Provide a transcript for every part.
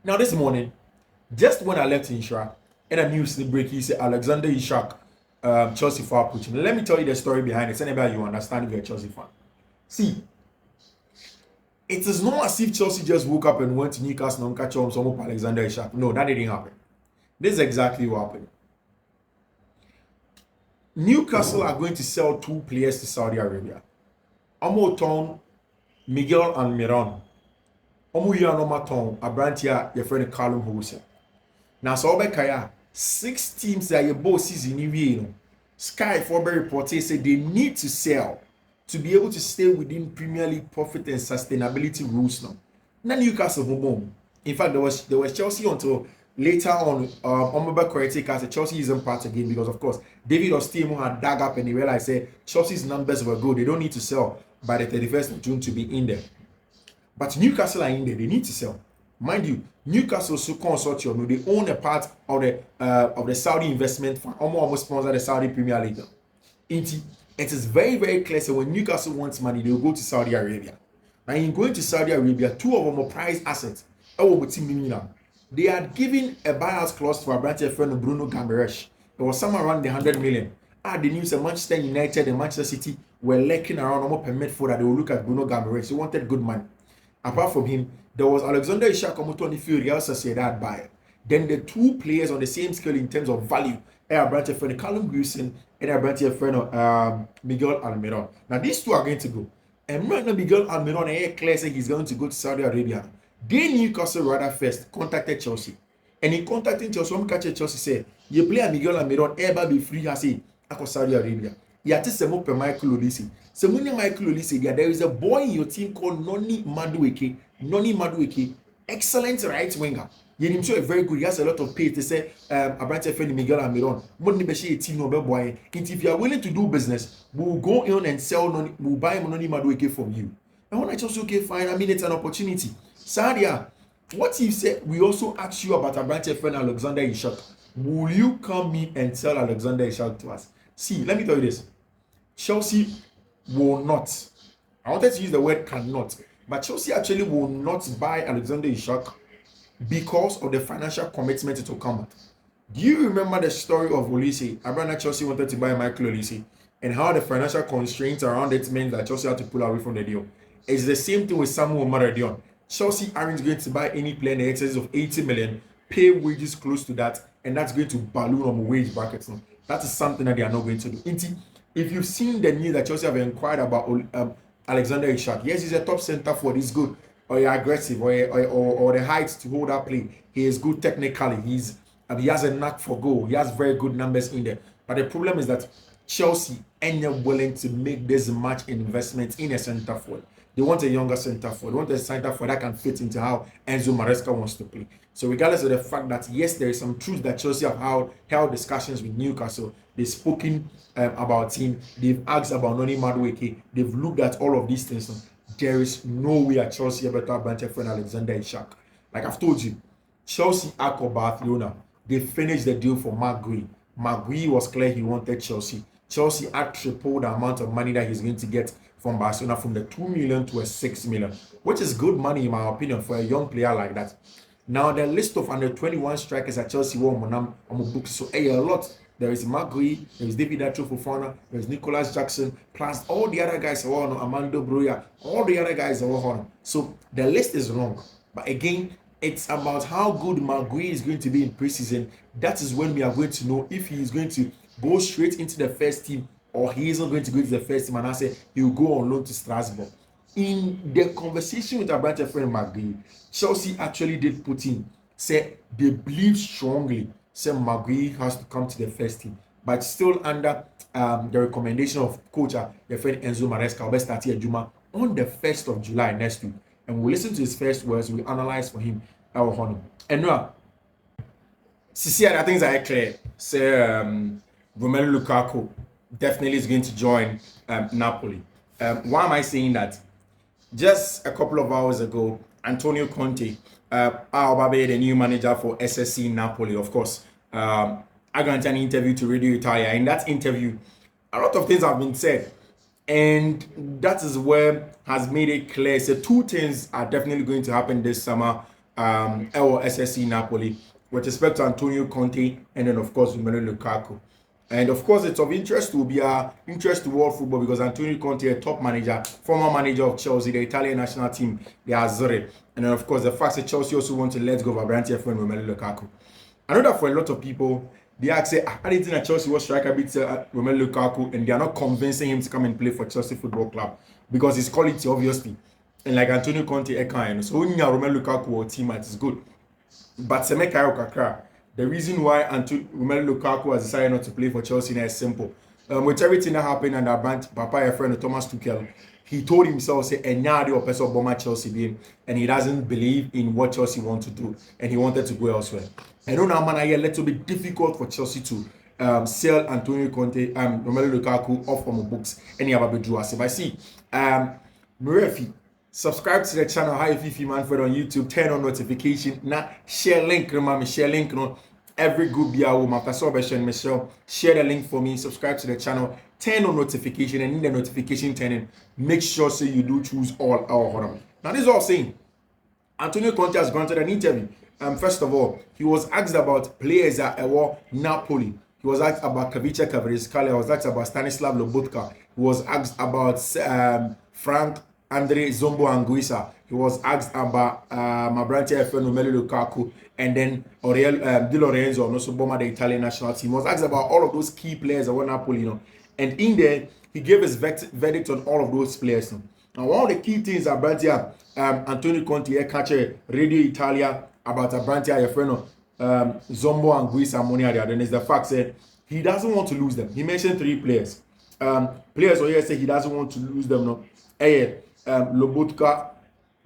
Now this morning, just when I left Insura, and a news break, he said Alexander Isak, Chelsea for approaching. Let me tell you the story behind it. So anybody you understand if you're a Chelsea fan. See, it is not as if Chelsea just woke up and went to Newcastle and catch on some of Alexander Isak. No, that didn't happen. This is exactly what happened. Newcastle are going to sell 2 players to Saudi Arabia. Omo ton Miguel Almiron. Omo Yanoma ton Abrantia, your friend Callum Hose. Now, so Kaya, 6 teams that your boss season in Sky Forber reported said they need to sell to be able to stay within Premier League profit and sustainability rules now. Now Newcastle home. In fact, there was Chelsea until later on. Omaba corrected as Chelsea isn't part again because of course David Osteimo had dug up and he realized Chelsea's numbers were good. They don't need to sell by the 31st of June to be in there. But Newcastle are in there. They need to sell. Mind you, Newcastle consortium, they own a part of the Saudi investment fund, almost sponsor the Saudi Premier League. It is very, very clear. So when Newcastle wants money, they will go to Saudi Arabia. Now, in going to Saudi Arabia, 2 of them are prized assets. They had given a buyout clause to our branch friend Bruno Gamberesh. It was somewhere around the 100 million. The news that Manchester United and Manchester City were lurking around almost permit for that they will look at Bruno Gamberesh. They wanted good money. Apart from him, there was Alexander Isak on the field, Real Sociedad buyer. Then the 2 players on the same scale in terms of value, our branch friend Callum Wilson and our branch friend Miguel Almiron. Now these 2 are going to go. And right now Miguel Almiron is clear saying he's going to go to Saudi Arabia. Then Newcastle rather first contacted Chelsea. And in contacting Chelsea, one catcher Chelsea said, you play Miguel Almiron, ever be free, I say, I Saudi Arabia. Yati semo pe Michael Olise. Semunya Michael Olise, there is a boy in your team called Noni Madueke, excellent right winger. Yenim so very good. He has a lot of pay. They say Abrante friend Miguel Almiron. Money be she team no be boy. If you are willing to do business, we'll go in and sell Noni, we'll buy Noni Madueke from you. And when I just okay, fine, I mean it's an opportunity. Sadia, what if say we also ask you about Abrante friend Alexander Isak? Will you come in and tell Alexander Isak to us? See, let me tell you this. Chelsea will not. I wanted to use the word cannot, but Chelsea actually will not buy Alexander Isak because of the financial commitment it will come at. Do you remember the story of Olise? Abrana Chelsea wanted to buy Michael Olise and how the financial constraints around it meant that Chelsea had to pull away from the deal. It's the same thing with Samuel Maradion. Chelsea aren't going to buy any player in excess of 80 million, pay wages close to that, and that's going to balloon on wage brackets. That is something that they are not going to do. If you've seen the news that Chelsea have inquired about Alexander Isak, yes, he's a top centre forward, he's good, or you're aggressive, or the height to hold that play. He is good technically. He has a knack for goal. He has very good numbers in there. But the problem is that Chelsea ain't willing to make this much investment in a centre forward. They want a younger centre forward. They want a centre forward that can fit into how Enzo Maresca wants to play. So regardless of the fact that, yes, there is some truth that Chelsea have held discussions with Newcastle. They've spoken about him. They've asked about Noni Madueke. They've looked at all of these things. There is no way at Chelsea ever to have branch friend Alexander Isak. Like I've told you, Chelsea or Barcelona, they finished the deal for Mark Gui. Mark Gui was clear he wanted Chelsea. Chelsea had tripled the amount of money that he's going to get from Barcelona from the 2 million to a 6 million, which is good money in my opinion for a young player like that. Now the list of under 21 strikers at Chelsea won on books, so a lot. There is Mark Gui, there is David Fofana, there is Nicholas Jackson, plus all the other guys are on Armando Broya, all the other guys are on. So the list is long, but again, it's about how good Mark Gui is going to be in preseason. That is when we are going to know if he is going to go straight into the first team or he isn't going to go to the first team, and I say he will go on loan to Strasbourg. In the conversation with our branch friend Mark Gui, Chelsea actually did put in, say they believe strongly, say Mark Gui has to come to the first team, but still under the recommendation of coach, your friend Enzo Maresca, will start here Juma on the 1st of July next week. And we'll listen to his first words, we'll analyze for him our honor. And now, I think it's clear. Say Romelu Lukaku definitely is going to join Napoli. Why am I saying that? Just a couple of hours ago, Antonio Conte, the new manager for SSC Napoli, of course, I got an interview to Radio Italia. In that interview, a lot of things have been said. And that is where has made it clear. So 2 things are definitely going to happen this summer SSC Napoli with respect to Antonio Conte and then of course Romelu Lukaku. And of course, it's of interest to world football because Antonio Conte, a top manager, former manager of Chelsea, the Italian national team, the Azzurri. And then of course, the fact that Chelsea also want to let go of Abrante friend Romelu Lukaku. I know that for a lot of people, they ask, I didn't think that Chelsea was striker beat Romelu Lukaku, and they are not convincing him to come and play for Chelsea Football Club because his quality, obviously. And like Antonio Conte, so when you have Romelu Lukaku or teammate is good. But Semeka Kakra, the reason why Romelu Lukaku has decided not to play for Chelsea now is simple. With everything that happened and that Papa, your friend Thomas Tuchel, he told himself, say, Enyadi or person bomber Chelsea being, and he doesn't believe in what Chelsea want to do, and he wanted to go elsewhere. I know now, man, a little bit difficult for Chelsea to sell Antonio Conte, Romelu Lukaku off from the books, and he have a bit I see. Murefi, subscribe to the channel, Hi Fiifi-Manfred on YouTube, turn on notification, now share link, remember share link, every good BRO, after celebration, Michelle, share the link for me, subscribe to the channel, turn on notification, and in the notification turning, make sure so you do choose all our honor. Now, this is all I'm saying. Antonio Conte has granted an interview. First of all, he was asked about players at Napoli. He was asked about Kavica Kvaratskhelia. He was asked about Stanislav Lobotka. He was asked about Frank Andre Zombo Anguissa. He was asked about Abrante Romelu Lukaku, and then Di Lorenzo, and also Boma, the Italian national team. He was asked about all of those key players at Napoli, and in there he gave his verdict on all of those players. Now, one of the key things about Antonio Conte catch Radio Italia about Abrante Zombo Anguissa Monia, then is the fact that he doesn't want to lose them. He mentioned 3 players. Players who say he doesn't want to lose them. No, Lobotka,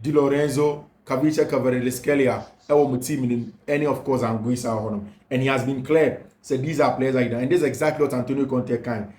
Di Lorenzo, Kavica Kvaratskhelia, any of course Anguissa, and he has been clear. Said these are players like that, and this is exactly what Antonio Conte can.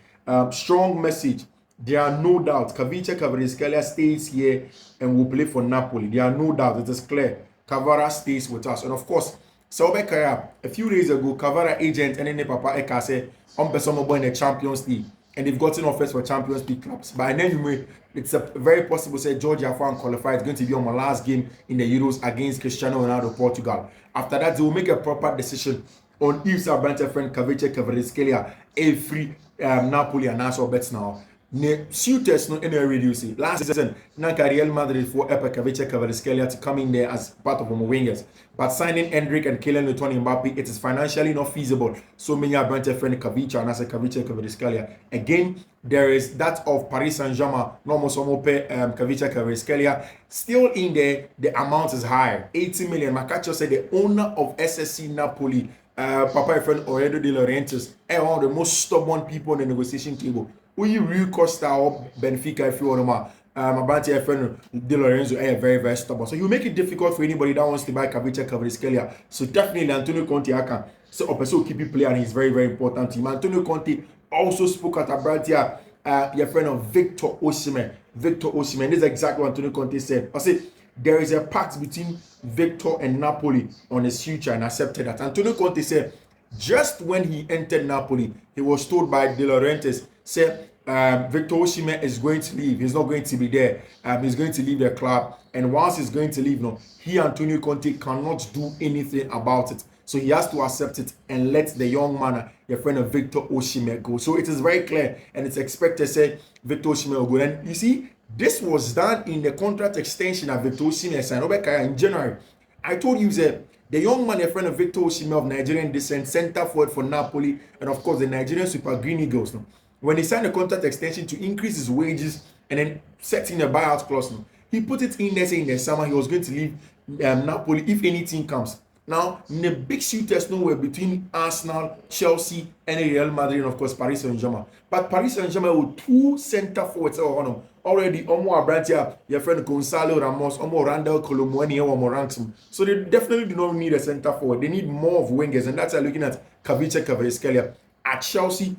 Strong message. There are no doubts. Kavica Kvaratskhelia stays here and will play for Napoli. There are no doubts. It is clear. Kavara stays with us, and of course, Saubekaya. A few days ago, Kavara agent and then Papa Eka said, "I'm in the Champions League." And they've gotten offers for Champions League clubs. But anyway, it's a very possible say Georgia Fan qualified. It's going to be on my last game in the Euros against Cristiano Ronaldo, Portugal. After that, they will make a proper decision on if Abrante friend Kavica Kvaratskhelia a free Napoli and also bets now. Ne suitors no any radio say last season Nanka Real Madrid for Kavica Kvaratskhelia to come in there as part of the wingers, but signing Hendrik and Kylian Mbappe, it is financially not feasible. So many Abrante friend Kavica and as Kavica Kvaratskhelia. Again, there is that of Paris Saint-Germain, no more Kavica Kvaratskhelia. Still in there, the amount is high, 80 million. Makacho said the owner of SSC Napoli, Papa friend Aurelio De Laurentiis, one of the most stubborn people on the negotiation table. We real Costa or Benfica if you want to Abrante friend De Lorenzo very, very stubborn. So you make it difficult for anybody that wants to buy Kavica Kvaratskhelia. So definitely Antonio Conte can. So also keep it player and he's very, very important to him. Antonio Conte also spoke at Abrante, your friend of Victor Osimhen. Victor Osimhen. This is exactly what Antonio Conte said. I said there is a pact between Victor and Napoli on his future and accepted that. Antonio Conte said just when he entered Napoli, he was told by De Laurentiis, said Victor Osimhen is going to leave. He's not going to be there. He's going to leave the club. And once he's going to leave, he, Antonio Conte, cannot do anything about it. So he has to accept it and let the young man, your friend of Victor Osimhen, go. So it is very clear and it's expected, say, Victor Osimhen will go. And you see, this was done in the contract extension of Victor Osimhen signed in January. I told you that the young man, a friend of Victor Osimhen of Nigerian descent, center forward for Napoli, and of course the Nigerian Super Green Eagles. When he signed a contract extension to increase his wages and then set in a buyout clause, he put it in there saying in the summer he was going to leave Napoli if anything comes. Now, the big shooters were between Arsenal, Chelsea, and Real Madrid, and of course Paris Saint-Germain. But Paris Saint-Germain with 2 center forwards already, Abrante, your friend Gonzalo Ramos, Randall Colomwani, Morantum. So they definitely do not need a center forward. They need more of wingers, and that's why looking at Kavica Kvaratskhelia. At Chelsea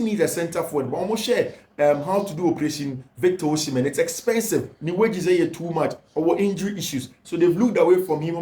needs a center forward, but almost share how to do Operation Victor Osimhen. It's expensive. The wages are too much. Or injury issues. So they've looked away from him.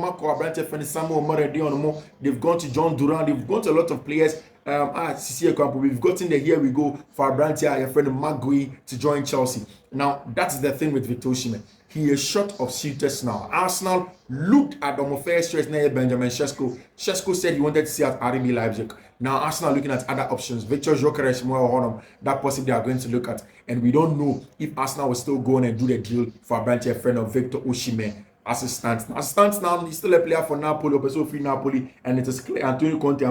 They've gone to John Duran. They've gone to a lot of players. We've gotten the here we go for Abrantia, your friend Magui to join Chelsea. Now, that's the thing with Victor Osimhen. He is short of suitors now. Arsenal looked at the first choice near Benjamin Sesko. Sesko said he wanted to see at RB Leipzig. Now Arsenal are looking at other options. Victor Gyökeres, that possibly they are going to look at. And we don't know if Arsenal will still go on and do the deal for Abrantia, friend of Victor Osimhen. As it stands now, he's still a player for Napoli, also free Napoli, and it is clear Antonio Conte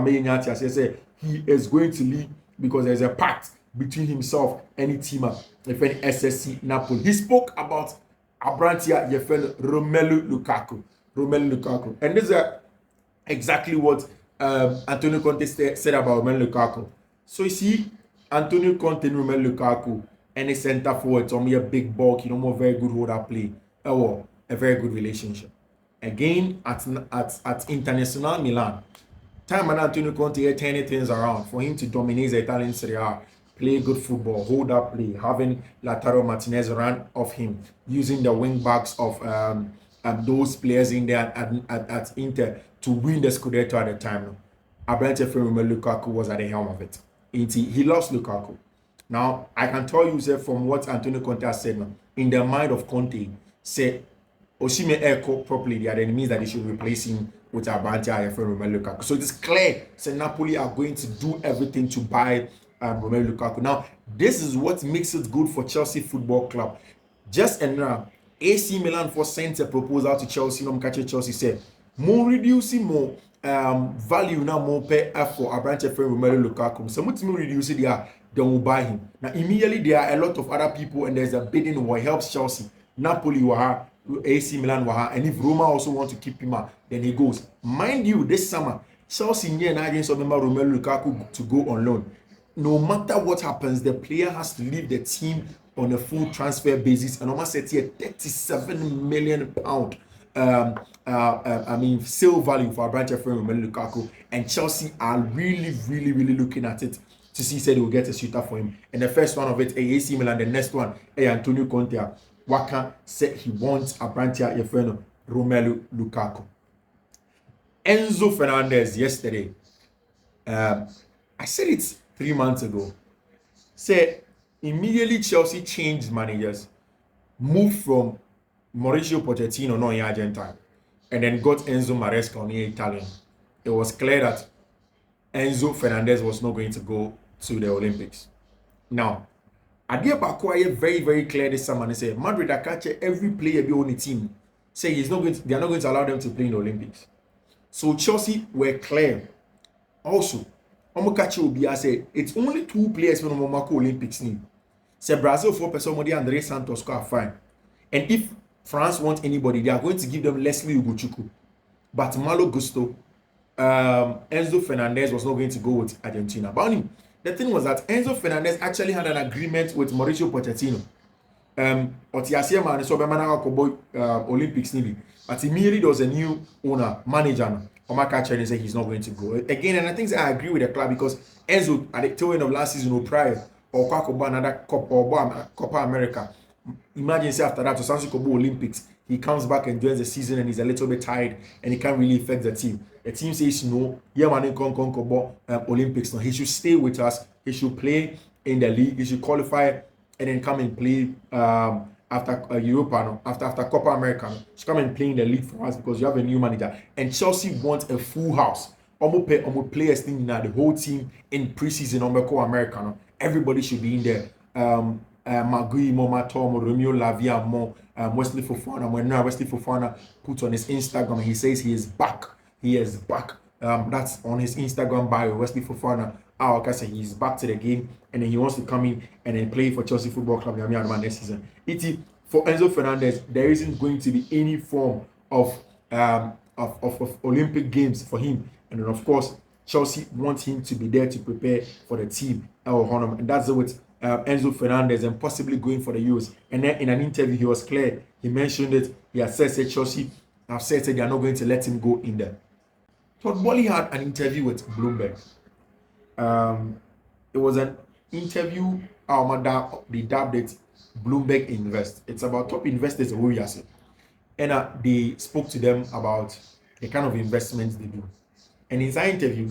said he is going to leave because there's a pact between himself and the team, if any SSC Napoli. He spoke about Abrantia, your friend Romelu Lukaku, and this is exactly what Antonio Conte said about Romelu Lukaku. So you see, Antonio Conte and Romelu Lukaku, any center forward, to me a big bulk, more very good holder play. A very good relationship. Again, at Internazionale Milan, time and Antonio Conte turning things around for him to dominate the Italian Serie A, play good football, hold up play, having Lautaro Martinez run off him, using the wing backs of those players in there at Inter to win the Scudetto at the time. Abrantia Romelu Lukaku was at the helm of it. He lost Lukaku. Now, I can tell you from what Antonio Conte has said now, in the mind of Conte, say Osimhen echo properly there, then it means that they should replace him with Abrantia Romelu Lukaku. So it is clear that Napoli are going to do everything to buy Romelu Lukaku. Now, this is what makes it good for Chelsea Football Club. Just and now, AC Milan for sent a proposal to Chelsea. Chelsea said, more reducing more value now more per for Abrantia Romelu Lukaku. So much more reducing there, they will buy him. Now, immediately there are a lot of other people, and there's a bidding war helps Chelsea. Napoli waha, AC Milan waha, and if Roma also want to keep him out, then he goes. Mind you, this summer, Chelsea near an agent of member Romelu Lukaku to go on loan. No matter what happens, the player has to leave the team on a full transfer basis, and almost set here 37 million pound sale value for Abrantia Romelu Lukaku, and Chelsea are really looking at it to see say they will get a suitor for him. And the first one of it, AC Milan, the next one, Antonio Conte. Waka said he wants Abrantia Romelu Lukaku. Enzo Fernandez yesterday, I said it 3 months ago, said immediately Chelsea changed managers, moved from Mauricio Pochettino, no Argentine, and then got Enzo Maresca on Italian. It was clear that Enzo Fernandez was not going to go to the Olympics. Now, Adia Bakoye very clear this summer and say Madrid are catching every player be on the team. Say they are not going to allow them to play in the Olympics. So Chelsea were clear. Also, Omokachi Obi say it's only 2 players from the Olympics need. Say Brazil 4% Andre Santos are fine. And if France wants anybody, they are going to give them Leslie Ugochukwu. But Malo Gusto, Enzo Fernandez was not going to go with Argentina. But the thing was that Enzo Fernandez actually had an agreement with Mauricio Pochettino. Olympics nearly. But immediately there was a new owner, manager, Omaka Chen said he's not going to go. Again, and I think I agree with the club because Enzo at the tail end of last season or prior, or another Copa America. Imagine say after that to Sansi Kobo Olympics, he comes back and joins the season and he's a little bit tired and he can't really affect the team. The team says no, Olympics. No, he should stay with us. He should play in the league. He should qualify and then come and play after Europa, no? after Copa America. No? He should come and play in the league for us because you have a new manager. And Chelsea wants a full house. Almost players thinking that the whole team in preseason on Copa America. No? Everybody should be in there. Magui, Momatom, Romeo Lavia, Wesley Fofana. When now Wesley Fofana put on his Instagram, he says he is back. He is back. That's on his Instagram bio. Wesley Fofana. Like I said, he's back to the game, and then he wants to come in and then play for Chelsea Football Club next season. For Enzo Fernandez, there isn't going to be any form of Olympic Games for him, and then of course Chelsea wants him to be there to prepare for the team, and that's with Enzo Fernandez and possibly going for the Euros. And then in an interview, he was clear. He mentioned it. He has said Chelsea have said they are not going to let him go in there. Todd Boehly had an interview with Bloomberg. It was an interview They dubbed it Bloomberg Invest. It's about top investors who we are saying. And they spoke to them about the kind of investments they do. And in that interview,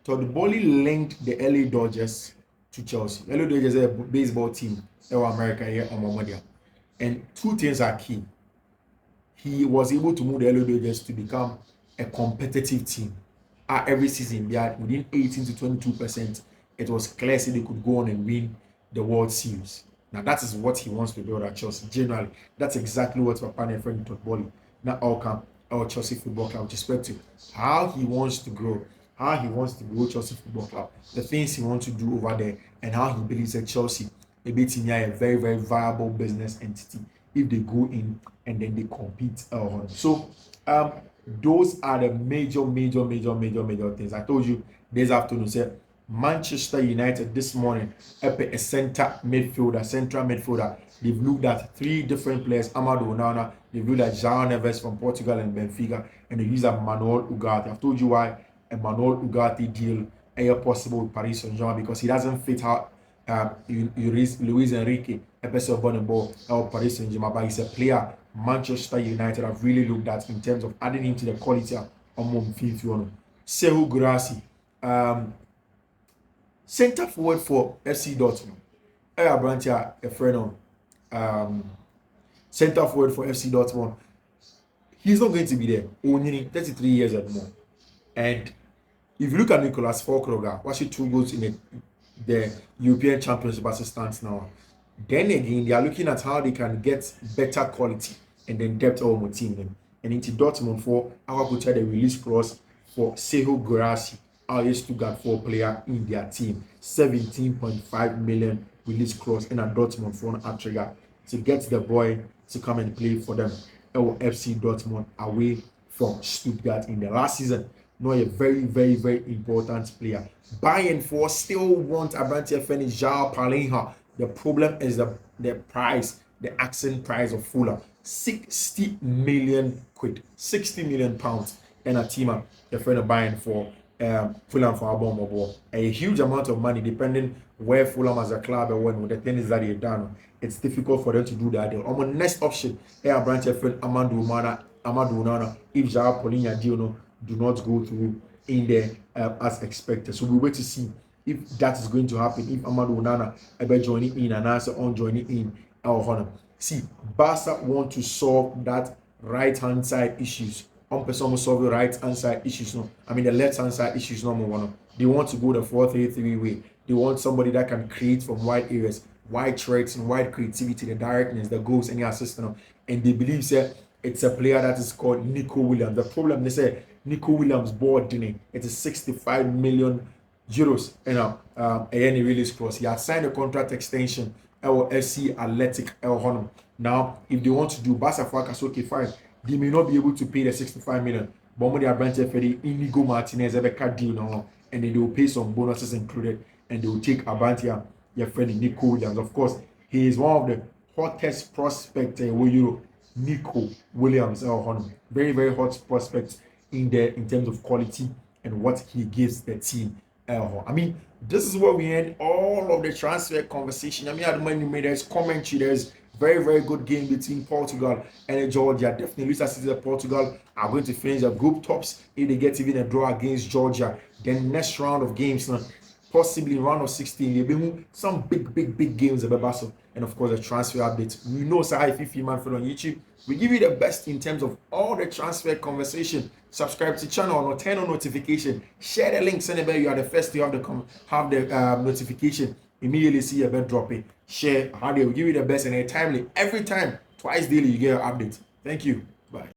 Todd Bowley linked the LA Dodgers to Chelsea. LA Dodgers is a baseball team in America here on Momodia. And two things are key. He was able to move the LA Dodgers to become a competitive team. Every season, they had within 18 to 22%. It was clear they could go on and win the World Series. Now, that is what he wants to build at Chelsea. Generally, that's exactly what Papa and friend Todd Bowley, not our Chelsea Football Club, with respect to how he wants to grow, how he wants to grow Chelsea Football Club, the things he wants to do over there, and how he believes that Chelsea, a very, very viable business entity if they go in and then they compete. Those are the major things. I told you this afternoon, said Manchester United this morning, a central midfielder. They've looked at three different players, Amadou Onana, they've looked at João Neves from Portugal and Benfica, and they use a Manuel Ugarte. I've told you why a Manuel Ugarte deal is possible with Paris Saint-Germain, because he doesn't fit how Luis Enrique, a person of ball or Paris Saint-Germain, but he's a player Manchester United have really looked at in terms of adding him to the quality of Fiifi-Manfred. Serhou Guirassy, center forward for FC Dortmund. A friend on center forward for FC Dortmund. He's not going to be there. Only 33 years and more. And if you look at Nicolas Fulkrug, watch 2 goals in the European Championship as it stands now. Then again, they are looking at how they can get better quality and then depth of the team. And into Dortmund for our coach the release clause for Serhou Guirassy, our Stuttgart 4 player in their team. 17.5 million release clause in a Dortmund for an trigger to get the boy to come and play for them. FC Dortmund away from Stuttgart in the last season. No, a very important player. Bayern for still want Abrantia finish João Palinha. The problem is the price, the asking price of Fulham. 60 million quid, 60 million pounds. And a team, the friend of Bayern for Fulham for Abom. A huge amount of money depending where Fulham as a club and when the things that they've done. It's difficult for them to do that deal. On the next option, Abrantia friend Amadou Onana, if João Palinha deal do not go through in there as expected. So we wait to see if that is going to happen, if Amadou Onana ever joining in and also on joining in our honor. See, Barca want to solve that right hand side issues. On person will solve the right hand side issues. No, I mean the left hand side issues number one. They want to go the 4-3-3 way. They want somebody that can create from wide areas, wide threats and wide creativity, the directness, the goals, any assistance. And they believe that it's a player that is called Nico Williams. The problem they say Nico Williams board it is 65 million euros and any release clause. He has signed a contract extension FC Athletic Honor. Now, if they want to do Barca Fracas, okay, fine. They may not be able to pay the 65 million. But when they are branching for the Inigo Martinez have a card deal now, and then they will pay some bonuses included, and they will take Abantia, your friend Nico Williams. Of course, he is one of the hottest prospects Nico Williams very hot prospect in terms of quality and what he gives the team. I mean, this is where we end all of the transfer conversation. I mean, at the moment, there's commentary, there's very good game between Portugal and Georgia. Definitely, Luisa City Portugal are going to finish the group tops if they get even a draw against Georgia. Then next round of games now, possibly round of 16, there'll be some big games about Basel. And of course, the transfer updates. We know Fiifi-Manfred on YouTube. We give you the best in terms of all the transfer conversation. Subscribe to the channel, turn on notification, share the links anywhere you are the first to have the notification. Immediately see your bed drop it. Share how they will give you the best and timely. Every time, twice daily, you get an update. Thank you.